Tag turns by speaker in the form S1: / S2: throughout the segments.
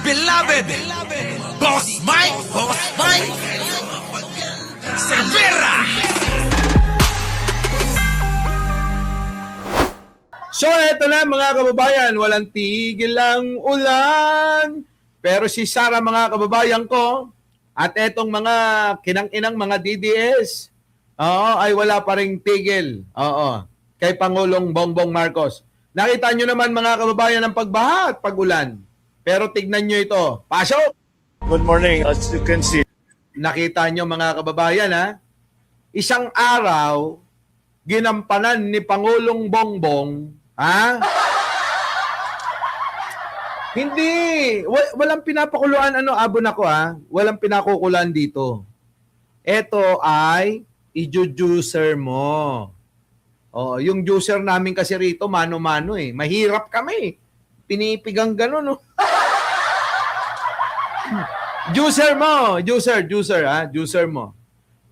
S1: beloved Boss Mike Cervera.
S2: So eto na mga kababayan, walang tigil lang ulan. Pero si Sara mga kababayan ko at etong mga kinang-inang mga DDS, ay wala pa ring tigil. Kay Pangulong Bongbong Marcos. Nakita nyo naman mga kababayan ang pagbaha at pag-ulan. Pero tignan nyo ito. Pasok!
S3: Good morning. As you can see,
S2: Nakita nyo mga kababayan isang araw, ginampanan ni Pangulong Bongbong, Hindi, walang pinapakuluan abon ako walang pinakukulan dito. Ito ay i-juicer mo. Yung juicer namin kasi rito mano-mano Mahirap kami. Pinipigang gano'n Juicer mo, juicer mo.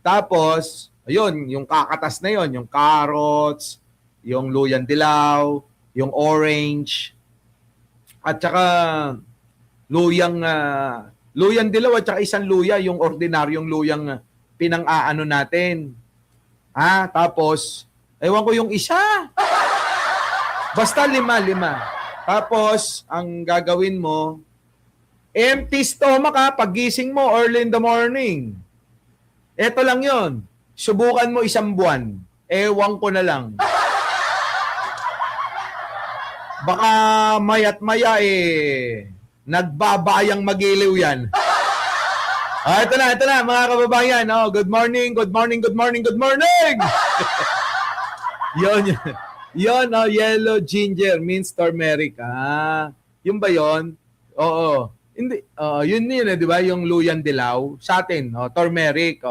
S2: Tapos, ayun, yung kakatas na yon, yung carrots, yung luyang dilaw, yung orange, at saka luyang dilaw at saka isang luya, yung ordinaryong luyang pinang-aano natin. Tapos, ewan ko yung isa. Basta lima. Tapos, ang gagawin mo, empty stomach paggising mo early in the morning. Ito lang yon. Subukan mo isang buwan. Ewan ko na lang. Baka mayat maya nagbabayang magiliw yan. Ito na mga kababayan. Good morning. Yon, yellow ginger means turmeric. Yun ba yon? Oo. Hindi, yun di ba? Yung luyang dilaw. Sa atin, turmeric.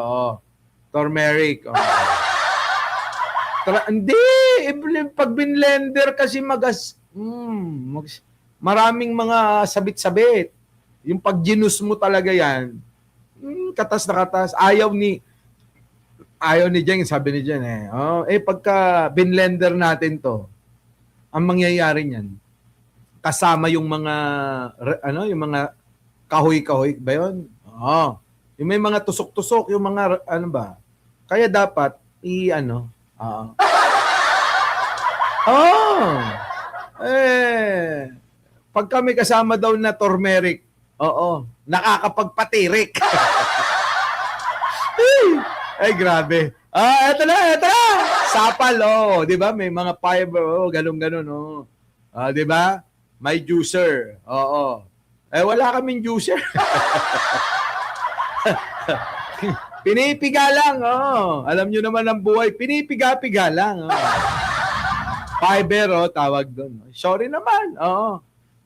S2: Turmeric. Hindi, pag binlender kasi maraming mga sabit-sabit. Yung pag ginus mo talaga yan, katas na katas. Ayaw ni Jen, sabi ni Jen pagka binlender natin to, ang mangyayari niyan, kasama yung mga yung mga kahoy-kahoy ba yun? Yung may mga tusok-tusok, yung mga ba? Kaya dapat pag kami kasama daw na turmeric, nakakapagpatirik. Ay, grabe. Eto na. Sapal, di ba? May mga fiber, ganun. Di ba? May juicer. Wala kaming juicer. Pinipiga lang. Alam nyo naman ang buhay. Pinipiga-piga lang. Fiber, tawag doon. Sorry naman.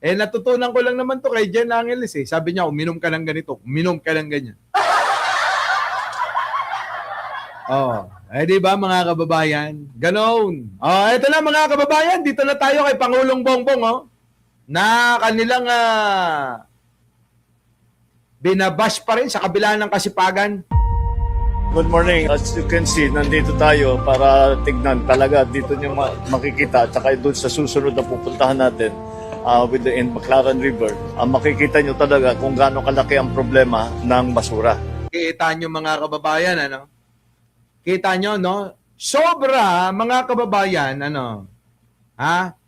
S2: Natutunan ko lang naman to kay Jen Angeles Sabi niya, uminom ka ng ganito. Uminom ka ng ganyan. Di ba mga kababayan? Ganon. Ito na mga kababayan. Dito na tayo kay Pangulong Bongbong, na kanilang binabash pa rin sa kabila ng kasipagan.
S3: good morning. As you can see, nandito tayo para tignan talaga. Dito nyo makikita at saka doon sa susunod na pupuntahan natin in Baclaran River, makikita nyo talaga kung gaano kalaki ang problema ng basura.
S2: Kita nyo mga kababayan, Kita nyo, Sobra, mga kababayan,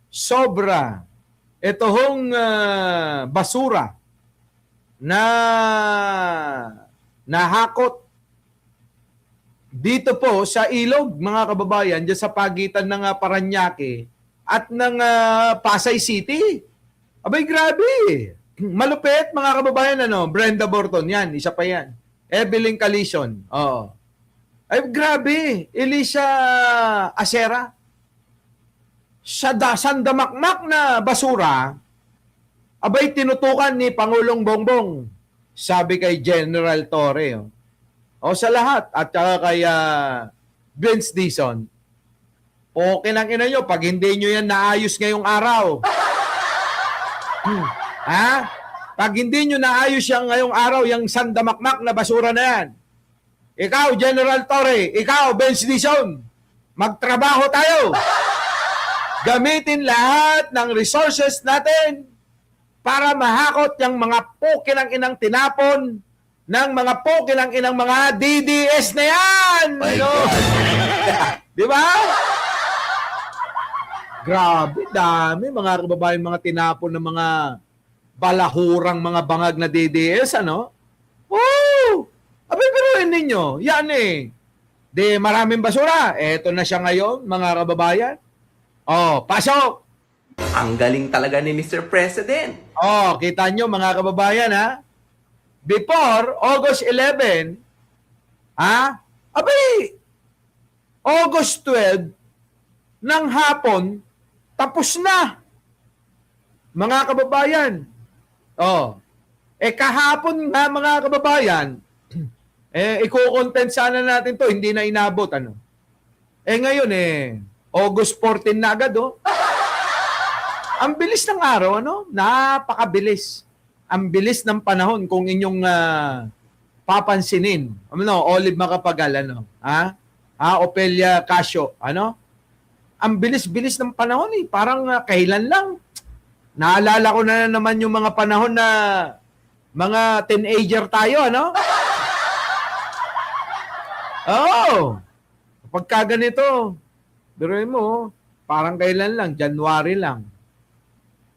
S2: Sobra. Ito hong basura na nahakot dito po sa ilog, mga kababayan, dyan sa pagitan ng Parañaque at ng Pasay City. Abay, grabe. Malupit, mga kababayan, Brenda Borton, yan, isa pa yan. Evelyn Calison, Ay, grabe. Elisa Acera. Sandamakmak na basura, abay tinutukan ni Pangulong Bongbong. Sabi kay General Torre. Sa lahat. At saka kay Vince Dizon. Okay lang ina nyo, pag hindi nyo yan naayos ngayong araw. Pag hindi nyo naayos yan ngayong araw, yung sandamakmak na basura na yan. Ikaw, General Torre, ikaw, Vince Dizon, magtrabaho tayo. Gamitin lahat ng resources natin para mahakot yung mga pukilang inang tinapon ng mga pukilang inang mga DDS na yan. Ano? Di ba? Grabe, dami mga kababayan, mga tinapon ng mga balahurang mga bangag na DDS, ano? Woo! Abay, pero ninyo, yan eh. Di maraming basura. Eto na siya ngayon, mga kababayan. Oh, pasok!
S4: Ang galing talaga ni Mr. President.
S2: Oh, kita nyo mga kababayan, ha? Before August 11, ha? Abay, August 12 ng hapon, tapos na. Mga kababayan. Oh. Kahapon nga mga kababayan, iko-content sana natin to, hindi na inabot, ano? Ngayon, August 14 na agad, oh. Ang bilis ng araw, ano? Napakabilis. Ang bilis ng panahon kung inyong papansinin. Ano, Olive Macapagal, ano? Opelia Casio, ano? Ang bilis-bilis ng panahon, eh. Parang kailan lang. Naalala ko na naman yung mga panahon na mga teenager tayo, ano? Oh! Pagka ganito, biruin mo, parang kailan lang, January lang,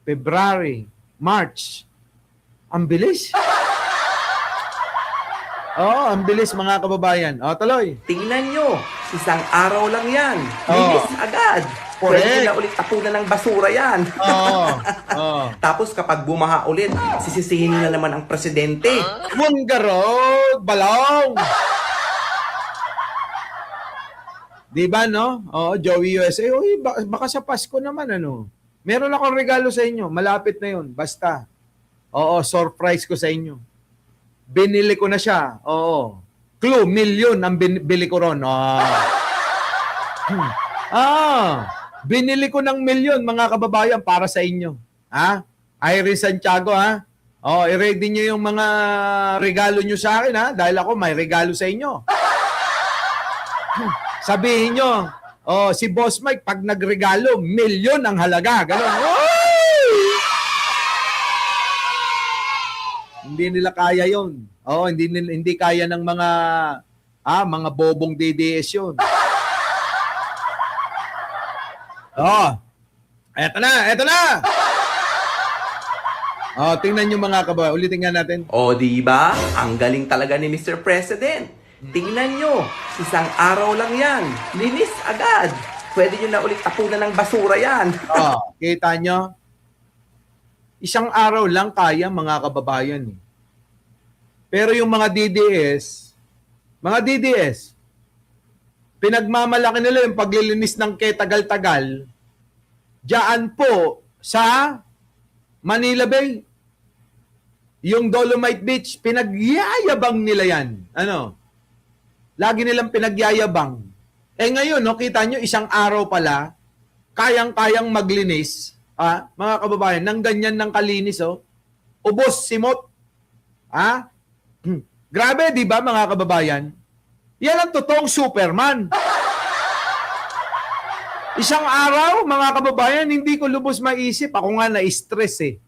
S2: February, March. Ang bilis. Oh, ang bilis mga kababayan. Oh, tuloy.
S4: Tingnan nyo, isang araw lang yan.
S2: Oo.
S4: Linis agad.
S2: Correct.
S4: Pwede na ulit tapunan ng basura yan.
S2: Oh, oh.
S4: Tapos kapag bumaha ulit, sisisihin na naman ang presidente.
S2: Mungarod, balong. Di ba, no? Oh, Joey USA. Uy, baka sa Pasko naman, ano? Meron akong regalo sa inyo. Malapit na yun. Basta. Oo, surprise ko sa inyo. Binili ko na siya. Oo. Clue, million ang binili ko ron. Binili ko ng milyon, mga kababayan, para sa inyo. Ha? Irene Santiago, ha? Oh, i-ready nyo yung mga regalo nyo sa akin, ha? Dahil ako may regalo sa inyo. Sabihin nyo, si Boss Mike, pag nagregalo, milyon ang halaga. Ganon. Hindi nila kaya yon. Hindi kaya ng mga bobong DDS yun. Eto na. Tingnan nyo mga kababayan. Ulitin nga natin.
S4: O di ba? Ang galing talaga ni Mr. President. Tingnan nyo, isang araw lang yan. Linis agad. Pwede nyo na ulit tapunan ng basura yan.
S2: Kita nyo? Isang araw lang kaya mga kababayan. Pero yung mga DDS, pinagmamalaki nila yung paglilinis ng tagal-tagal diyan po sa Manila Bay. Yung Dolomite Beach, pinagyayabang nila yan. Ano? Lagi nilang pinagyayabang. Ngayon, no, kita nyo, isang araw pala, kayang-kayang maglinis, mga kababayan, ng ganyan ng kalinis, ubos, simot. Grabe, di ba, mga kababayan? Yan ang totoong Superman. Isang araw, mga kababayan, hindi ko lubos maisip. Ako nga na-stress eh.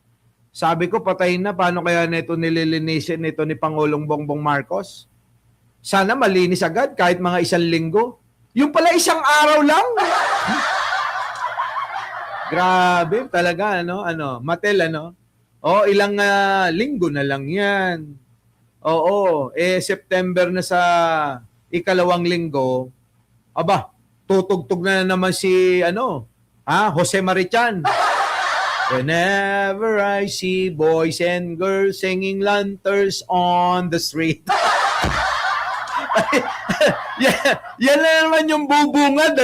S2: Sabi ko, patayin na. Paano kaya nito nililinisin nito ni Pangulong Bongbong Marcos? Sana malinis agad kahit mga isang linggo. Yung pala isang araw lang. Grabe talaga, Matel, ilang linggo na lang yan. Oo, September na sa ikalawang linggo. Aba, tutugtog na naman si, Jose Marichan. Whenever I see boys and girls singing lanterns on the street. Yan na naman yung bubungad,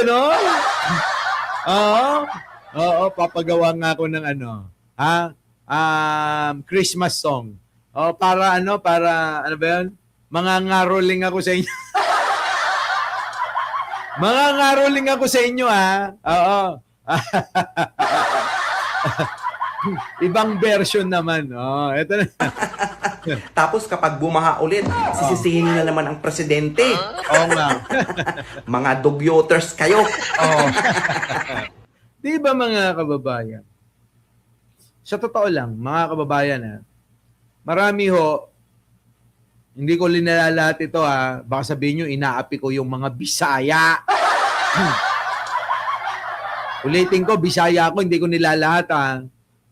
S2: Oo, papagawa nga ako ng Christmas song. Para ano ba yun? Mga ngaroling ako sa inyo. Mga ngaroling ako sa inyo, Oo. Ibang version naman. Ito na.
S4: Tapos kapag bumaha ulit, sisisihin na naman ang presidente.
S2: Oo nga.
S4: Mga dugyoters kayo.
S2: Di ba mga kababayan? sa totoo lang, mga kababayan, marami ho, hindi ko linalalat ito baka sabihin nyo, inaapi ko yung mga Bisaya. Ulitin ko, Bisaya ako, hindi ko nilalahat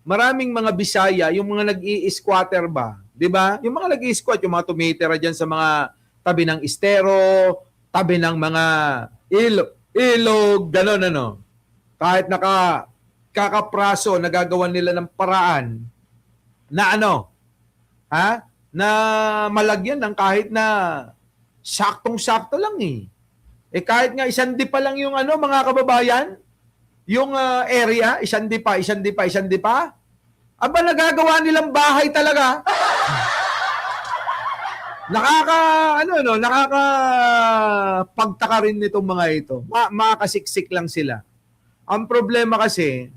S2: Maraming mga Bisaya, yung mga nag-i-squatter ba? 'Di ba? Yung mga nag-i-squat, yung mga tumitira diyan sa mga tabi ng estero, tabi ng mga ilog, gano'n Kahit kakapraso, nagagawan nila ng paraan na na malagyan ng kahit na saktong-sakto lang kahit nga isandi pa lang yung mga kababayan, yung area, isandi pa. Aba, nagagawa nilang bahay talaga. Nakakapagtaka rin nitong mga ito. Makakasiksik lang sila. Ang problema kasi,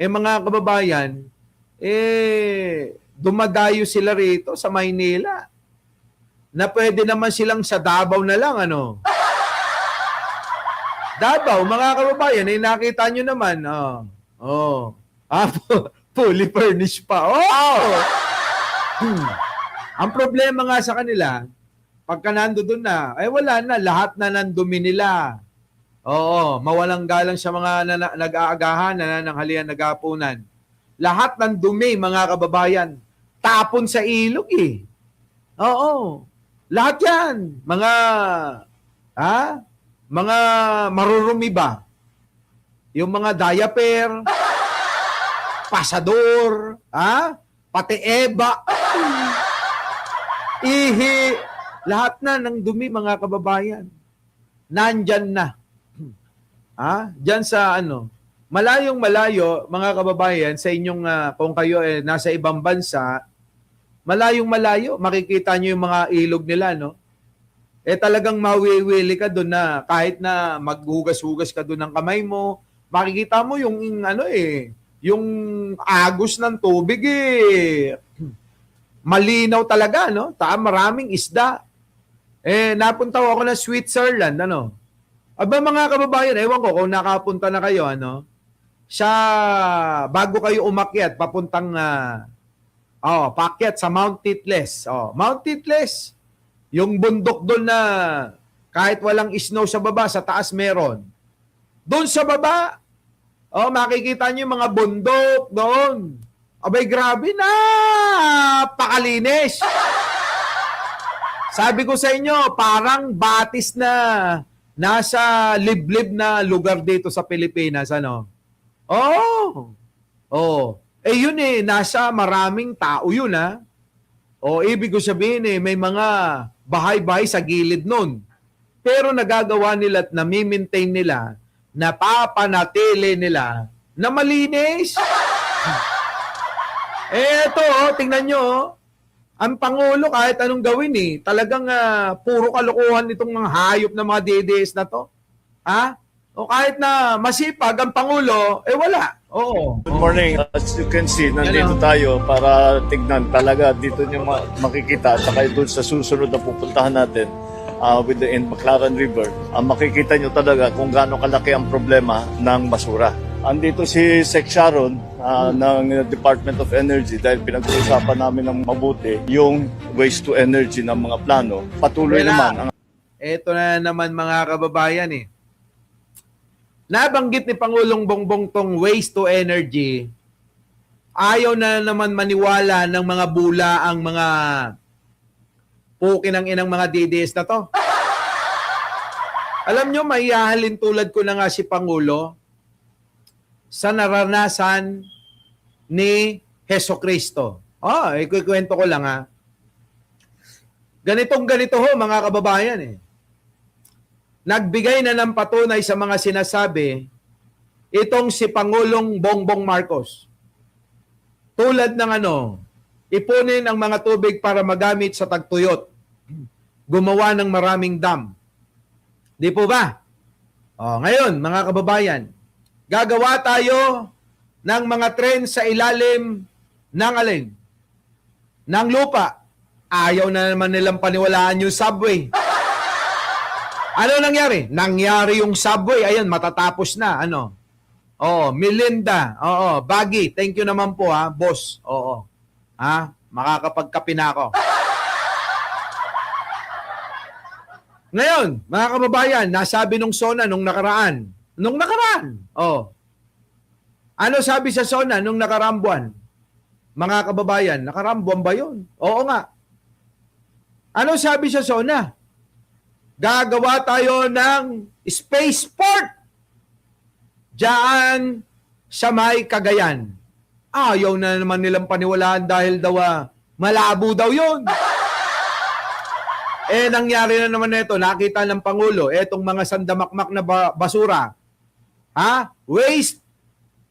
S2: mga kababayan, dumadayo sila rito sa Maynila na pwede naman silang sa Davao na lang, Davao, mga kababayan, nakita nyo naman, fully furnished pa. Ang problema nga sa kanila, pagka nandoon na, wala na, lahat na nandumi nila. Mawalang galang sa mga nag-aagahan, nanananghalian, nag-aapunan. Lahat ng dumi, mga kababayan, tapon sa ilog Lahat yan. Mga marurumi ba? Yung mga diaper, pasador, pati eba, ihi, lahat na ng dumi, mga kababayan. Nandyan na. Diyan sa malayong malayo, mga kababayan, sa inyong, kung kayo nasa ibang bansa, malayong malayo, makikita nyo yung mga ilog nila, talagang mawiwili ka doon na kahit na maghugas-hugas ka doon ng kamay mo, makikita mo yung yung agos ng tubig malinaw talaga, maraming isda. Napunta ako na Switzerland, Aba, mga kababayan, ewan ko kung nakapunta na kayo, bago kayo umakyat, papuntang, paakyat sa Mount Titlis. Mount Titlis, yung bundok doon na kahit walang snow sa baba, sa taas meron. Doon sa baba, makikita niyo yung mga bundok doon. Abay, grabe na! Pakalinis! Sabi ko sa inyo, parang batis na nasa liblib na lugar dito sa Pilipinas, yun nasa maraming tao yun, ibig ko sabihin may mga bahay-bahay sa gilid nun. Pero nagagawa nila at nami-maintain nila, napapanatili nila na malinis. Ito, tingnan nyo, ang Pangulo kahit anong gawin talagang puro kalokohan nitong mga hayop na mga DDS na to. O kahit na masipag ang Pangulo, wala.
S3: Good morning. As you can see, nandito tayo para tignan talaga. Dito nyo makikita at saka doon sa susunod na pupuntahan natin with the Baclaran River. Makikita nyo talaga kung gaano kalaki ang problema ng basura. Andito si Sec Sharon ng Department of Energy dahil pinag-uusapan namin ng mabuti yung waste to energy ng mga plano. Patuloy naman.
S2: Ito na naman, mga kababayan Nabanggit ni Pangulong Bongbong tong waste to energy. Ayaw na naman maniwala ng mga bula ang mga pukin ng inang mga DDS na to. Alam nyo, maihahalin tulad ko na nga si Pangulo sa naranasan ni Hesukristo. Ikukwento ko lang Ganito ho, mga kababayan Nagbigay na ng patunay sa mga sinasabi itong si Pangulong Bongbong Marcos. Tulad ng ipunin ang mga tubig para magamit sa tagtuyot. Gumawa ng maraming dam. Di po ba? Ngayon, mga kababayan, gagawa tayo ng mga tren sa ilalim ng alin? Ng lupa. Ayaw na naman nilang paniwalaan yung subway. Ano nangyari? Nangyari yung subway. Ayan, matatapos na. Oo, Melinda. Oo, Baggy. Thank you naman po ha, boss. Oo. Ha? Makakapagkape na ako. Ngayon, mga kababayan, nasabi nung SONA nung nakaraan. Nung nakaraan. Oh. Ano sabi sa SONA nung nakaraang buwan? Mga kababayan, nakaraang buwan ba yun? Oo nga. Ano sabi sa SONA? Gagawa tayo ng spaceport diyan sa may Cagayan. Ayaw na naman nilang paniwalaan dahil daw malabo daw yun. Nangyari na naman ito, nakita ng Pangulo, etong mga sandamakmak na basura. Waste,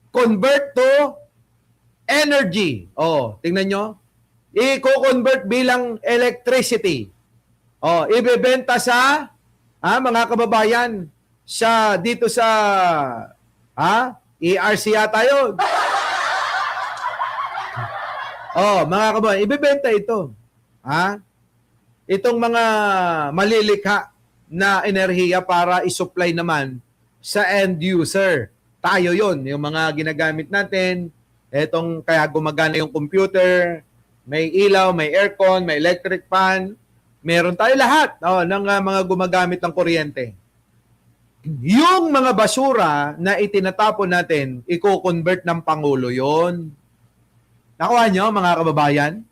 S2: convert to energy. Tingnan nyo. I-convert bilang electricity. Ibebenta sa, mga kababayan, dito sa, ERC yata yun. Mga kababayan, ibebenta ito. Itong mga malilikha na enerhiya para isupply naman sa end user. Tayo yon, yung mga ginagamit natin, etong kaya gumagana yung computer, may ilaw, may aircon, may electric fan, meron tayo lahat ng mga gumagamit ng kuryente. Yung mga basura na itinatapon natin, i-convert ng Pangulo yon. Nakuha nyo, mga kababayan?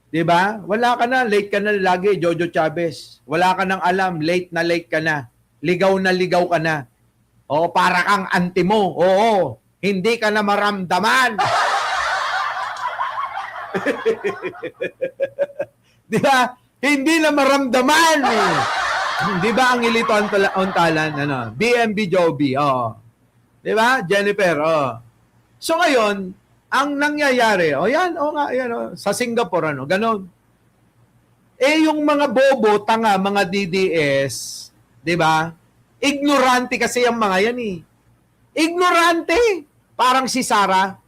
S2: Diba? Wala ka na, late ka na lagi, Jojo Chavez. Wala ka nang alam, late ka na. Ligaw ka na. Para kang anti mo. Oo, hindi ka na maramdaman. Diba? Hindi na maramdaman. Diba ang ilito ontalan? BMB Joby. Diba? Jennifer. So ngayon, ang nangyayari, sa Singapore, ganon. Yung mga bobo, tanga, mga DDS, di ba? Ignorante kasi ang mga yan eh. Ignorante! Parang si Sarah.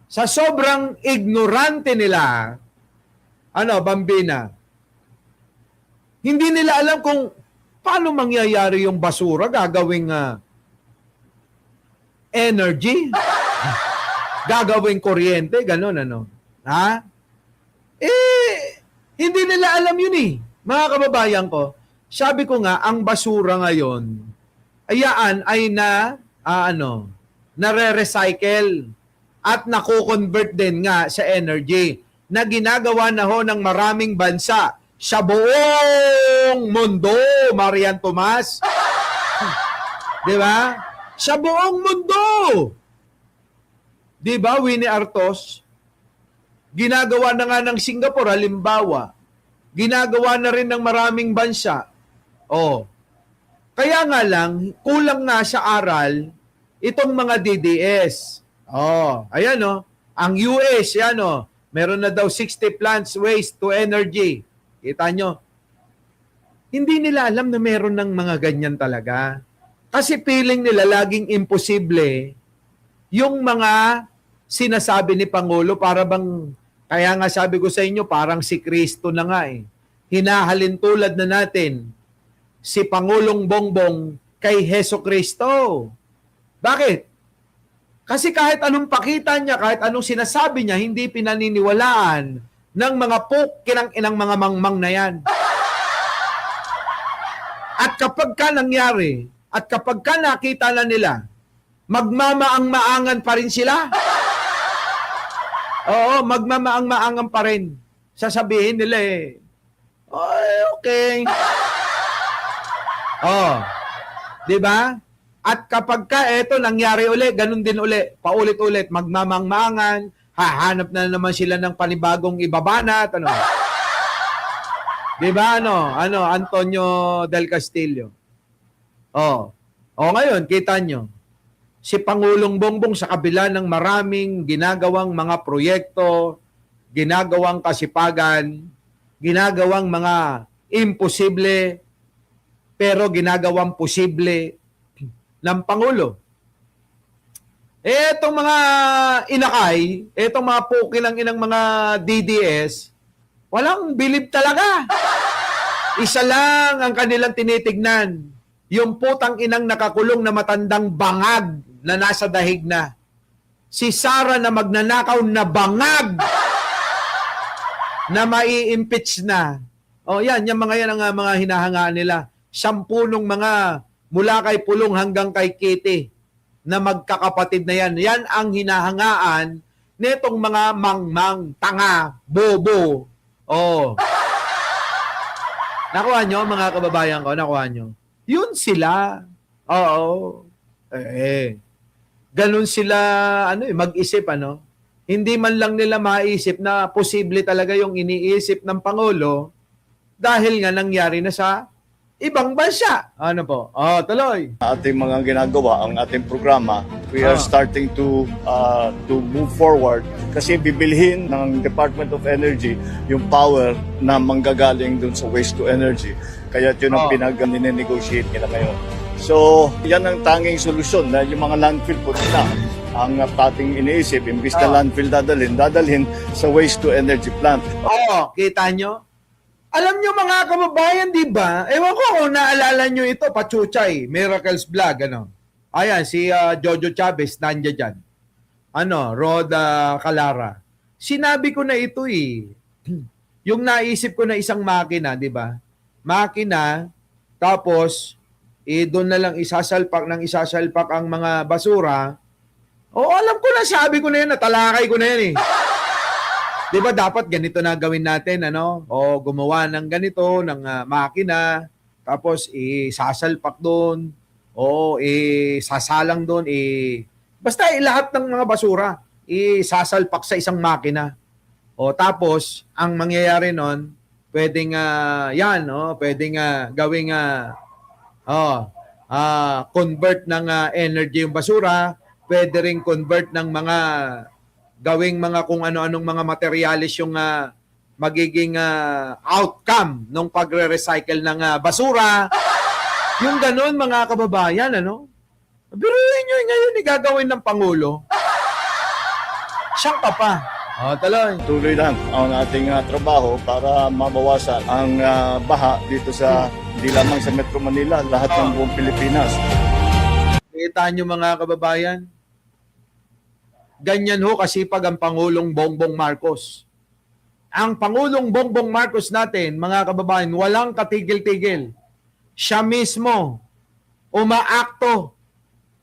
S2: Sa sobrang ignorante nila, Bambina, hindi nila alam kung paano mangyayari yung basura, gagawing energy. Gagawing kuryente, gano'n, hindi nila alam yun eh. Mga kababayan ko, sabi ko nga, ang basura ngayon, ay nare-recycle at nakukonvert din nga sa energy na ginagawa na ho ng maraming bansa sa buong mundo, Marian Tomas. Di ba? Sa buong mundo. Di ba, Winnie Artos? Ginagawa na nga ng Singapore, halimbawa. Ginagawa na rin ng maraming bansa. Kaya nga lang, kulang nga sa aral itong mga DDS. Ayan ang US, meron na daw 60 plants waste to energy. Kita nyo? Hindi nila alam na meron ng mga ganyan talaga. Kasi feeling nila laging imposible yung mga sinasabi ni Pangulo, kaya nga sabi ko sa inyo, parang si Kristo na nga eh. Hinahalin tulad na natin si Pangulong Bongbong kay Heso Kristo. Bakit? Kasi kahit anong pakita niya, kahit anong sinasabi niya, hindi pinaniniwalaan ng mga kinang mga mangmang na yan. At kapag ka nangyari, at kapag ka nakita na nila, magmamaang-maangan pa rin sila. Oo, magmamaang-maangan pa rin. Sasabihin nila okay. Di ba? At kapag ka eto nangyari uli, ganun din uli, paulit-ulit, magmamaang-maangan, hahanap na naman sila ng panibagong ibabanat, Di ba, Antonio del Castillo. Ngayon, kita nyo, si Pangulong Bongbong sa kabila ng maraming ginagawang mga proyekto, ginagawang kasipagan, ginagawang mga imposible, pero ginagawang posible ng Pangulo. Etong mga inakay, etong mga pukilang inang mga DDS, walang bilib talaga. Isa lang ang kanilang tinitignan, Yung putang inang nakakulong na matandang bangag na nasa dahig na. Si Sara na magnanakaw na bangag na mai-impeach na. O yan, yung mga yan ang mga hinahangaan nila. 10 mga mula kay Pulong hanggang kay Kitty na magkakapatid na yan. Yan ang hinahangaan netong mga mangmang, tanga, bobo. Oh. Nakuha nyo, mga kababayan ko, nakuha nyo. Yun sila. Oo. Ganun sila, mag-isip, Hindi man lang nila maisip na posible talaga yung iniisip ng Pangulo dahil nga nangyari na sa ibang bansa. Ano po? Tuloy.
S3: Ating mga ginagawa, ang ating programa, we are starting to move forward kasi bibilhin ng Department of Energy yung power na manggagaling dun sa waste to energy. Kaya yun ang pinag-negotiate nila ngayon. So, yan ang tanging solusyon na yung mga landfill po nila. Ang ating iniisip, imbis na landfill dadalhin sa waste to energy plant.
S2: Kita nyo? Alam nyo mga kababayan, di ba? Ewan ko kung naalala nyo ito, Pachuchay, Miracles Vlog, Ayan, si Jojo Chavez, nandiyan dyan. Roda Calara. Sinabi ko na ito Yung naisip ko na isang makina, di ba? Makina, tapos, doon na lang isasalpak ang mga basura. Alam ko na, sabi ko na yan, natalakay ko na yan Di ba dapat ganito na gawin natin, gumawa ng ganito, ng makina, tapos sasalpak doon, sasalang doon, basta lahat ng mga basura, sasalpak sa isang makina. Tapos, ang mangyayari nun, pwedeng, pwedeng gawing, convert ng energy yung basura, pwede rin convert ng mga gawing mga kung ano-anong mga materialis yung magiging outcome ng pagre-recycle ng basura. Yung ganun, mga kababayan, biruin nyo ngayon gagawin ng Pangulo. Siyang pa. Tuloy.
S3: Tuloy lang ang ating trabaho para mabawasan ang baha dito sa hindi lamang sa Metro Manila, lahat ng buong Pilipinas.
S2: Kita nyo mga kababayan, ganyan kasipag ang Pangulong Bongbong Marcos. Ang Pangulong Bongbong Marcos natin, mga kababayan, walang katigil-tigil. Siya mismo, umaakto.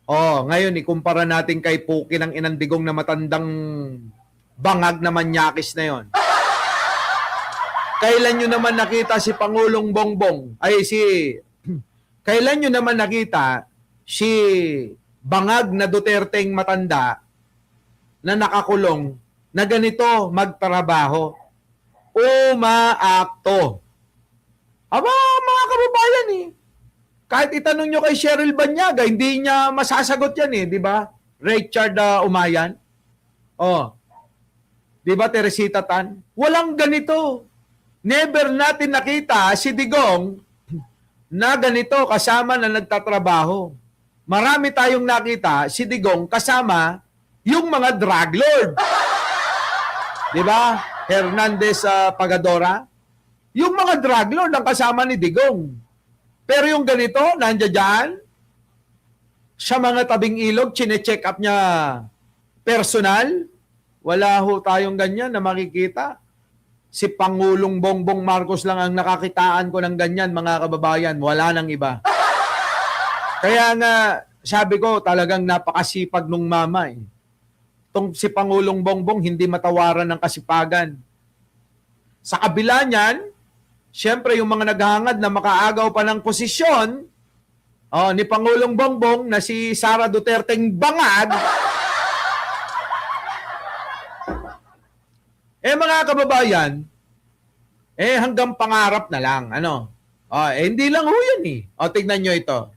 S2: Ngayon, ikumpara natin kay Puki ng inandigong na matandang bangag na manyakis na yon. Kailan nyo naman nakita si Pangulong Bongbong? Kailan nyo naman nakita si bangag na Duterteng matanda na nakakulong na ganito magtrabaho? Umaakto. Mga kababayan kahit itanong nyo kay Cheryl Banyaga, hindi niya masasagot yan di ba? Richard Umayan. Di ba, Teresita Tan? Walang ganito. Never natin nakita si Digong na ganito kasama na nagtatrabaho. Marami tayong nakita si Digong kasama yung mga drug lord. Di ba? Hernandez Pagadora. Yung mga drug lord ang kasama ni Digong. Pero yung ganito, nandiyan dyan, sa mga tabing ilog, chine-check up niya personal. Wala tayong ganyan na makikita. Si Pangulong Bongbong Marcos lang ang nakakitaan ko ng ganyan, mga kababayan. Wala nang iba. Kaya nga, sabi ko, talagang napakasipag nung mama Itong si Pangulong Bongbong, hindi matawaran ng kasipagan. Sa kabila niyan, siyempre yung mga naghahangad na makaagaw pa ng posisyon ni Pangulong Bongbong na si Sara Duterteng bangag, mga kababayan, hanggang pangarap na lang. Hindi lang yun tignan nyo ito.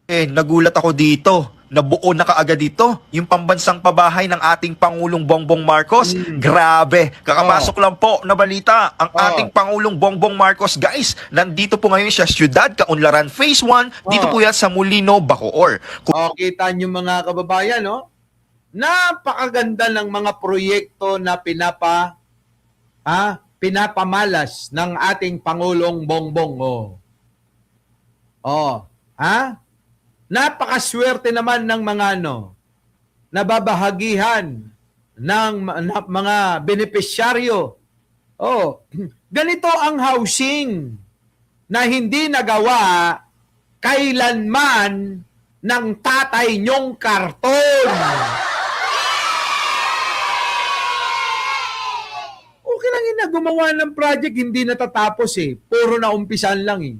S5: Nagulat ako dito. Nabuo na kaagad dito yung pambansang pabahay ng ating Pangulong Bongbong Marcos. Grabe. Kakapasok lang po na balita. Ang ating Pangulong Bongbong Marcos, guys, nandito po ngayon sa Siyudad Kaunlaran Phase 1. Dito po yan sa Molino, Bacoor.
S2: Kita nyo mga kababayan, napakaganda ng mga proyekto na pinapamalas ng ating Pangulong Bongbong. Oh, ha? Napakaswerte naman ng mga nababahagihan ng mga benepisyaryo. Oh, ganito ang housing na hindi nagawa kailanman ng tatay nyong karton. Okay lang yun na gumawa ng project, hindi natatapos eh. Puro na umpisan lang eh.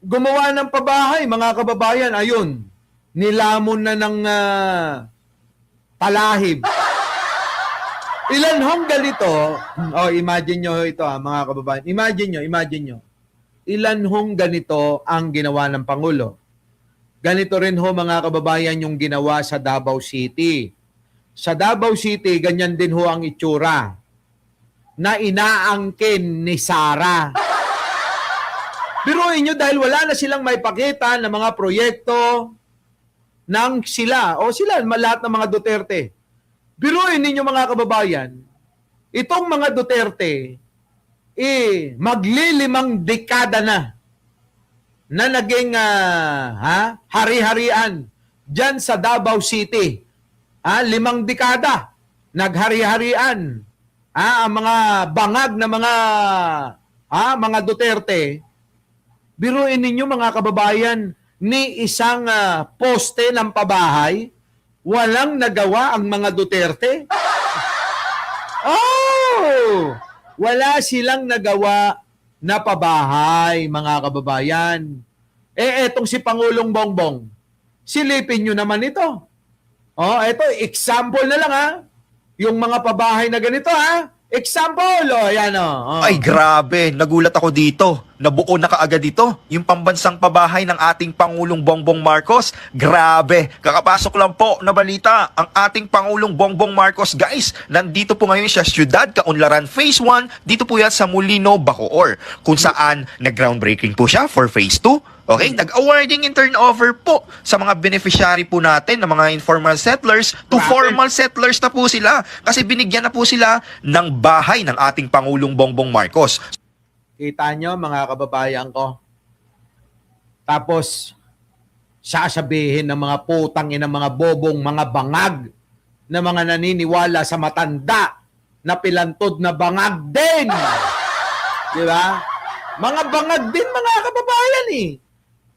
S2: Gumawa ng pabahay, mga kababayan, ayun, nilamon na ng talahib. Ilan hong ganito, imagine nyo ito mga kababayan, imagine nyo, ilan hong ganito ang ginawa ng Pangulo. Ganito rin ho mga kababayan yung ginawa sa Davao City. Sa Davao City, ganyan din ho ang itsura na inaangkin ni Sara. Biruin nyo dahil wala na silang may pakita ng mga proyekto ng sila, lahat ng mga Duterte. Biruin ninyo mga kababayan, itong mga Duterte, maglilimang dekada na naging hari-harian dyan sa Davao City. 5 dekada naghari-harian ang mga bangag na mga Duterte. Biruin ninyo mga kababayan, ni isang poste ng pabahay, walang nagawa ang mga Duterte. Oh! Wala silang nagawa na pabahay, mga kababayan. Etong si Pangulong Bongbong, silipin nyo naman ito. Eto, example na lang yung mga pabahay na ganito Example, yan
S5: Ay grabe, nagulat ako dito. Nabuo na kaagad ito, yung pambansang pabahay ng ating Pangulong Bongbong Marcos. Grabe, kakapasok lang po na balita. Ang ating Pangulong Bongbong Marcos, guys, nandito po ngayon sa Ciudad Kaunlaran Phase 1, dito po yan sa Molino, Bacoor, kung saan nag-groundbreaking po siya for Phase 2. Okay, nag-awarding and turnover po sa mga beneficiary po natin, ng mga informal settlers to formal settlers na po sila. Kasi binigyan na po sila ng bahay ng ating Pangulong Bongbong Marcos.
S2: Kita nyo, mga kababayan ko. Tapos, sasabihin ng mga putang ng mga bobong, mga bangag, na mga naniniwala sa matanda, na pilantod na bangag din. Di ba? Mga bangag din, mga kababayan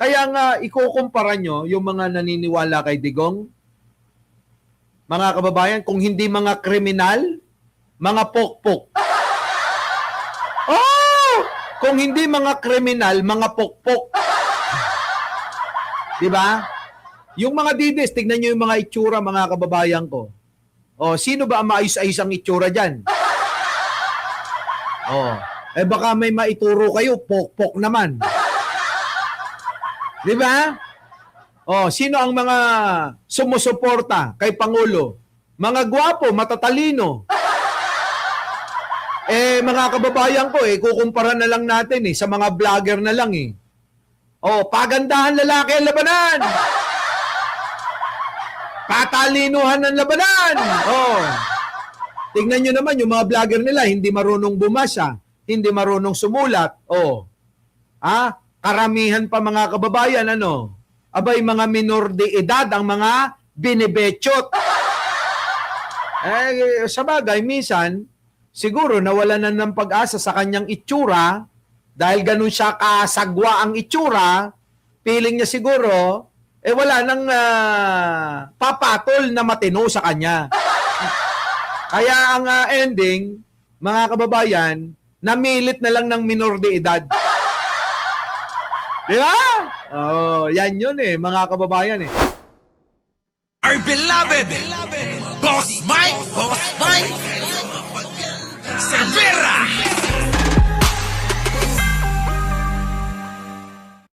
S2: Kaya nga, ikukumpara nyo yung mga naniniwala kay Digong, mga kababayan, kung hindi mga kriminal, mga pokpok. Kung hindi mga kriminal, mga pokpok. Diba? Yung mga didis, tignan nyo yung mga itsura, mga kababayan ko. Sino ba ang maayos-ayos ang itsura dyan? Baka may maituro kayo, pokpok naman. Diba? Sino ang mga sumusuporta kay Pangulo? Mga gwapo, matatalino. Mga kababayan ko, kukumpara na lang natin sa mga vlogger na lang pagandahan lalaki ang labanan. Katalinuhan ng labanan. Tingnan nyo naman yung mga vlogger nila, hindi marunong bumasa, hindi marunong sumulat. Karamihan pa mga kababayan, abay mga minor de edad ang mga binibechot. Sa bagay, minsan, siguro nawalan na ng pag-asa sa kanyang itsura dahil ganun siya kasagwa ang itsura, feeling niya siguro, wala nang papatol na matino sa kanya. Kaya ang ending, mga kababayan, namilit na lang ng minor de edad. Di ba? Yan yun mga kababayan
S1: Our beloved Boss Mike!